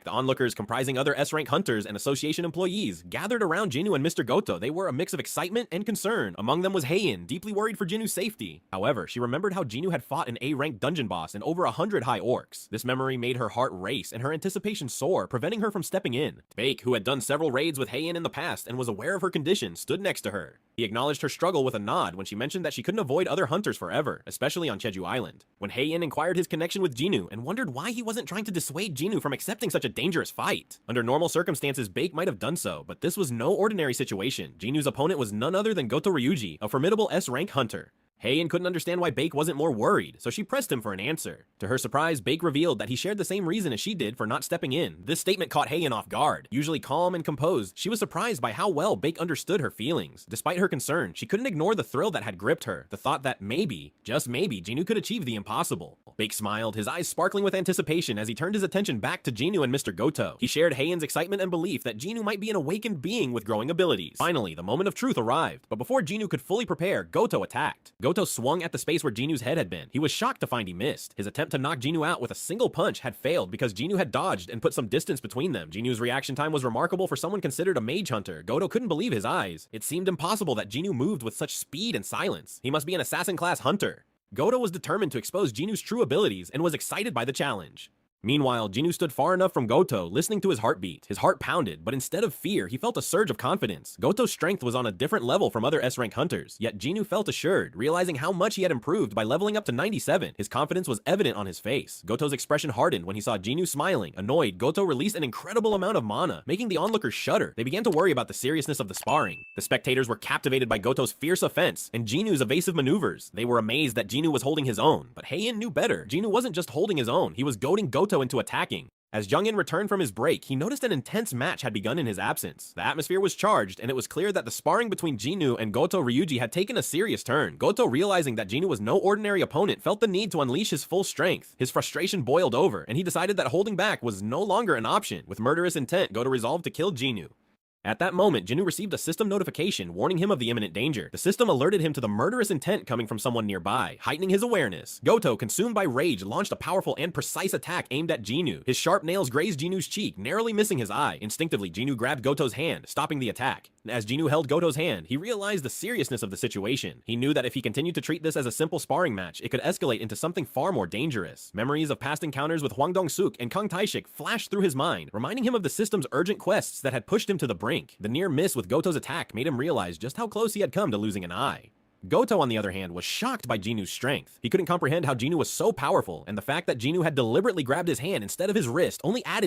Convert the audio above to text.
The onlookers, comprising other S-rank hunters and association employees, gathered around Jinwoo and Mr. Goto. They were a mix of excitement and concern. Among them was Heian, deeply worried for Jinwoo's safety. However, she remembered how Jinwoo had fought an A-ranked dungeon boss and over 100 high orcs. This memory made her heart race and her anticipation soar, preventing her from stepping in. Baek, who had done several raids with Heian in the past and was aware of her condition, stood next to her. He acknowledged her struggle with a nod when she mentioned that she couldn't avoid other hunters forever, especially on Jeju Island. When Heian inquired his connection with Jinwoo and wondered why he wasn't trying to dissuade Jinwoo from accepting such a dangerous fight. Under normal circumstances, Baek might have done so, but this was no ordinary situation. Jinwoo's opponent was none other than Goto Ryuji, a formidable S-rank hunter. Heian couldn't understand why Baek wasn't more worried, so she pressed him for an answer. To her surprise, Baek revealed that he shared the same reason as she did for not stepping in. This statement caught Heian off guard. Usually calm and composed, she was surprised by how well Baek understood her feelings. Despite her concern, she couldn't ignore the thrill that had gripped her, the thought that maybe, just maybe, Jinwoo could achieve the impossible. Baek smiled, his eyes sparkling with anticipation as he turned his attention back to Jinwoo and Mr. Goto. He shared Heian's excitement and belief that Jinwoo might be an awakened being with growing abilities. Finally, the moment of truth arrived, but before Jinwoo could fully prepare, Goto attacked. Goto swung at the space where Jinwoo's head had been. He was shocked to find he missed. His attempt to knock Jinwoo out with a single punch had failed because Jinwoo had dodged and put some distance between them. Jinwoo's reaction time was remarkable for someone considered a mage hunter. Goto couldn't believe his eyes. It seemed impossible that Jinwoo moved with such speed and silence. He must be an assassin-class hunter. Goto was determined to expose Jinwoo's true abilities and was excited by the challenge. Meanwhile, Jinwoo stood far enough from Goto, listening to his heartbeat. His heart pounded, but instead of fear, he felt a surge of confidence. Goto's strength was on a different level from other S-rank hunters, yet Jinwoo felt assured, realizing how much he had improved by leveling up to 97. His confidence was evident on his face. Goto's expression hardened when he saw Jinwoo smiling. Annoyed, Goto released an incredible amount of mana, making the onlookers shudder. They began to worry about the seriousness of the sparring. The spectators were captivated by Goto's fierce offense and Jinwoo's evasive maneuvers. They were amazed that Jinwoo was holding his own, but Heian knew better. Jinwoo wasn't just holding his own, he was goading Goto into attacking. As Jungin returned from his break, he noticed an intense match had begun in his absence. The atmosphere was charged, and it was clear that the sparring between Jinwoo and Goto Ryuji had taken a serious turn. Goto, realizing that Jinwoo was no ordinary opponent, felt the need to unleash his full strength. His frustration boiled over, and he decided that holding back was no longer an option. With murderous intent, Goto resolved to kill Jinwoo. At that moment, Jinwoo received a system notification warning him of the imminent danger. The system alerted him to the murderous intent coming from someone nearby, heightening his awareness. Goto, consumed by rage, launched a powerful and precise attack aimed at Jinwoo. His sharp nails grazed Jinwoo's cheek, narrowly missing his eye. Instinctively, Jinwoo grabbed Goto's hand, stopping the attack. As Jinwoo held Goto's hand, he realized the seriousness of the situation. He knew that if he continued to treat this as a simple sparring match, it could escalate into something far more dangerous. Memories of past encounters with Hwang Dong-suk and Kang Taishik flashed through his mind, reminding him of the system's urgent quests that had pushed him to the brink. The near miss with Goto's attack made him realize just how close he had come to losing an eye. Goto, on the other hand, was shocked by Jinwoo's strength. He couldn't comprehend how Jinwoo was so powerful, and the fact that Jinwoo had deliberately grabbed his hand instead of his wrist only added